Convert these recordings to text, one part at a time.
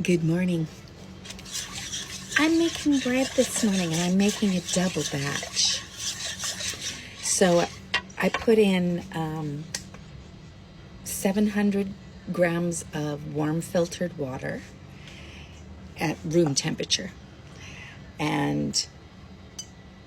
Good morning. I'm making bread this morning and I'm making a double batch. So I put in 700 grams of warm filtered water at room temperature and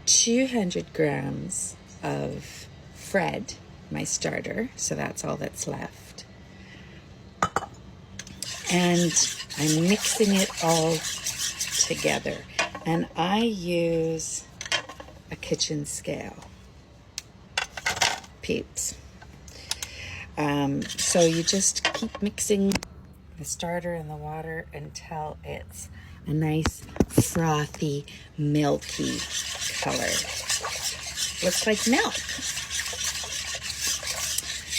200 grams of Fred, my starter, so that's all that's left. And I'm mixing it all together. And I use a kitchen scale, peeps. So you just keep mixing the starter and the water until it's a nice frothy, milky color. Looks like milk.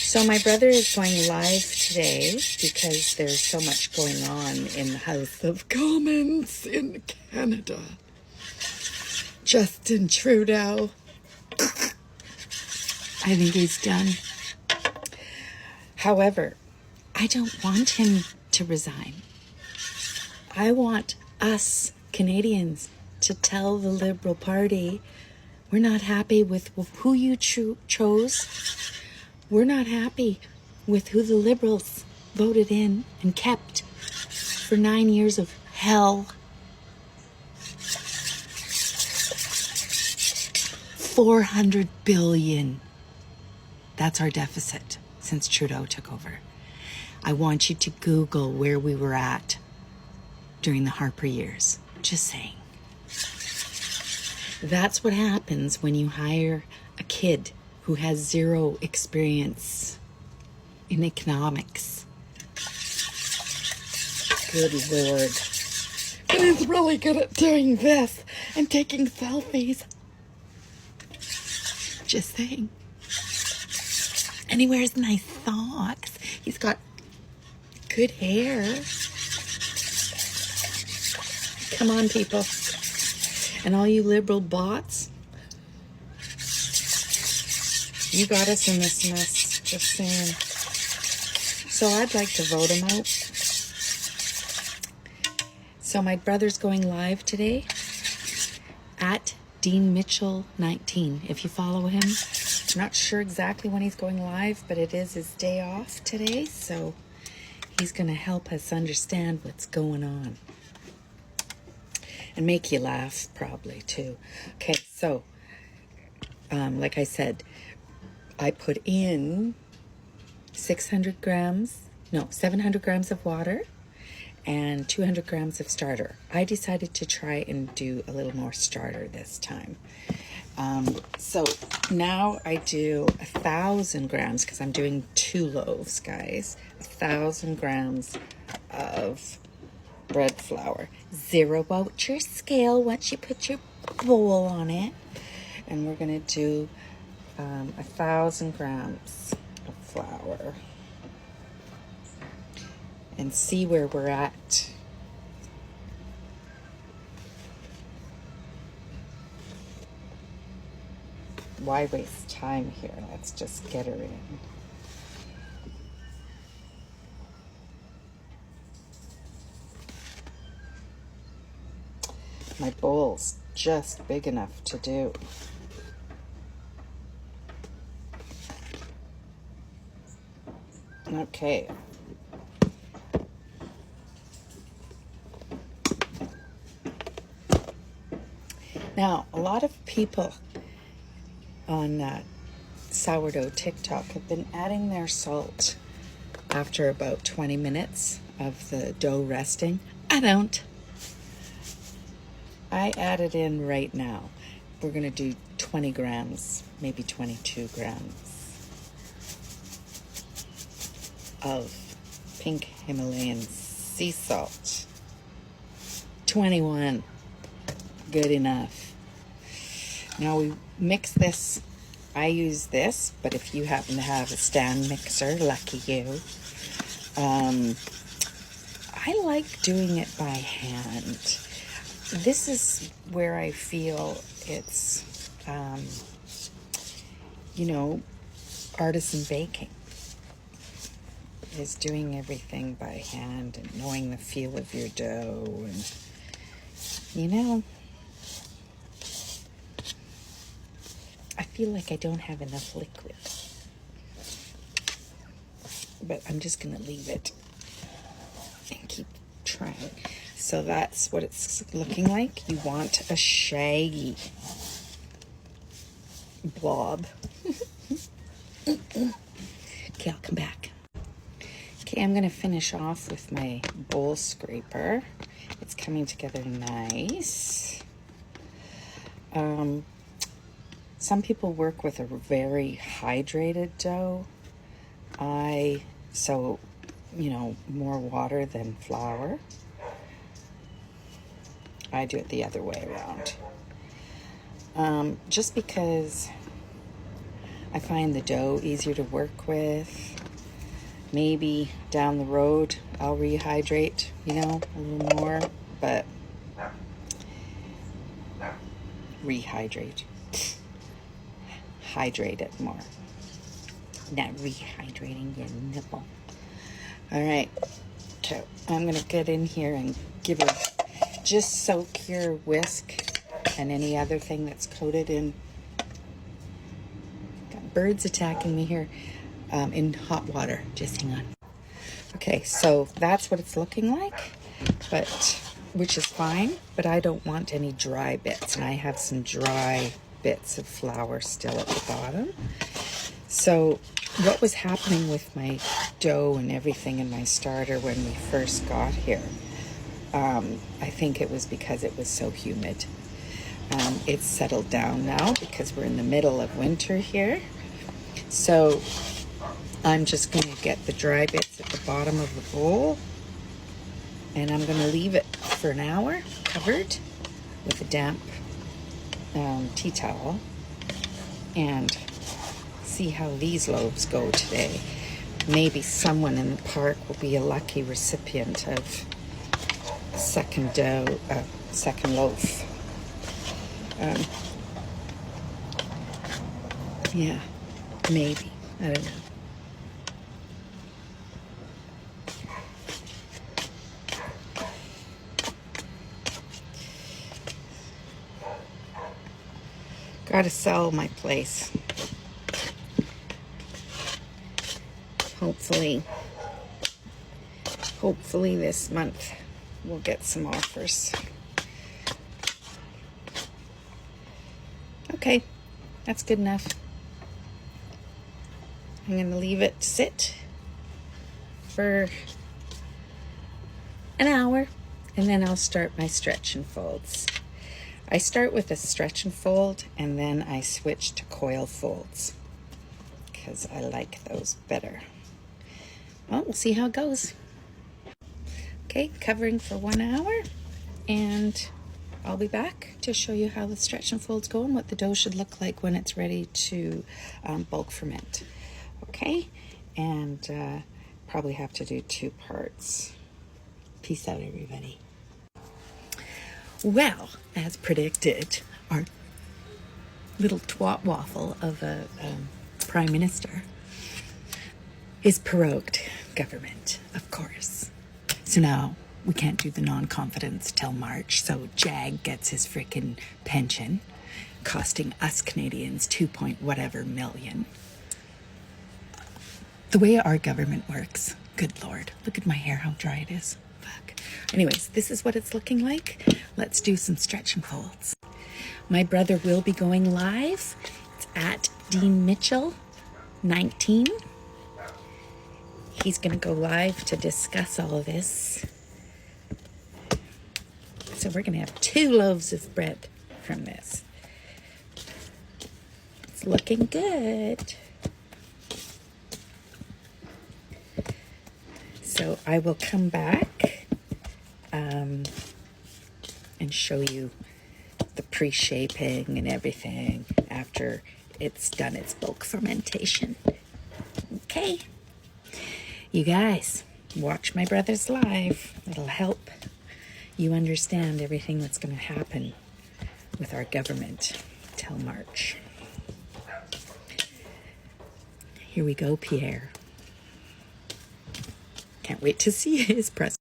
So my brother is going live today because there's so much going on in the House of Commons in Canada. Justin Trudeau. I think he's done. However, I don't want him to resign. I want us Canadians to tell the Liberal Party we're not happy with who you chose. We're not happy with who the Liberals voted in and kept for 9 years of hell. 400 billion. That's our deficit since Trudeau took over. I want you to Google where we were at during the Harper years. Just saying. That's what happens when you hire a kid who has zero experience in economics. Good Lord. But he's really good at doing this and taking selfies. Just saying. And he wears nice socks. He's got good hair. Come on, people. And all you Liberal bots, you got us in this mess, just saying. So I'd like to vote him out. So my brother's going live today at Dean Mitchell 19. If you follow him, I'm not sure exactly when he's going live, but it is his day off today. So he's going to help us understand what's going on. And make you laugh, probably, too. Okay, so, like I said, I put in 700 grams of water and 200 grams of starter. I decided to try and do a little more starter this time. So now I do 1,000 grams, because I'm doing 2 loaves, guys. 1,000 grams of bread flour. Zero out your scale once you put your bowl on it. And we're going to do 1,000 grams of flour. And see where we're at. Why waste time here? Let's just get her in. My bowl's just big enough to do. Okay. Now, a lot of people on sourdough TikTok have been adding their salt after about 20 minutes of the dough resting. I don't. I add it in right now. We're going to do 20 grams, maybe 22 grams of pink Himalayan sea salt. 21. Good enough. Now we mix this. I use this, but if you happen to have a stand mixer, lucky you. I like doing it by hand. This is where I feel it's, artisan baking. is doing everything by hand and knowing the feel of your dough. And, you know, I feel like I don't have enough liquid. But I'm just going to leave it and keep trying. So that's what it's looking like. You want a shaggy blob. Okay, I'll come back. Okay, I'm going to finish off with my bowl scraper. It's coming together nice. Some people work with a very hydrated dough. So, you know, more water than flour. I do it the other way around. Just because I find the dough easier to work with. Maybe down the road I'll rehydrate, you know, a little more, but hydrate it more. Not rehydrating your nipple. All right, so I'm gonna get in here and give her, just soak your whisk and any other thing that's coated in. Got birds attacking me here. In hot water. Just hang on. Okay, so that's what it's looking like, which is fine, but I don't want any dry bits, and I have some dry bits of flour still at the bottom. So what was happening with my dough and everything in my starter when we first got here, I think it was because it was so humid. It's settled down now because we're in the middle of winter here. So I'm just going to get the dry bits at the bottom of the bowl, and I'm going to leave it for an hour covered with a damp tea towel and see how these loaves go today. Maybe someone in the park will be a lucky recipient of second loaf. Yeah, maybe. I don't know. Gotta sell my place. Hopefully this month we'll get some offers. Okay, that's good enough. I'm gonna leave it sit for an hour, and then I'll start my stretch and folds. I start with a stretch and fold, and then I switch to coil folds because I like those better. Well, we'll see how it goes. Okay, covering for 1 hour, and I'll be back to show you how the stretch and folds go and what the dough should look like when it's ready to bulk ferment. Okay, and probably have to do 2 parts. Peace out, everybody. Well, as predicted, our little twat waffle of a prime minister is prorogued government, of course. So now we can't do the non-confidence till March, so Jag gets his frickin' pension, costing us Canadians 2 point whatever million. The way our government works, good Lord, look at my hair, how dry it is. Fuck. Anyways, this is what it's looking like. Let's do some stretch and folds. My brother will be going live. It's at Dean Mitchell 19. He's going to go live to discuss all of this. So we're going to have 2 loaves of bread from this. It's looking good. So I will come back and show you the pre-shaping and everything after it's done its bulk fermentation. Okay. You guys, watch my brother's live. It'll help you understand everything that's going to happen with our government till March. Here we go, Pierre. Can't wait to see his present.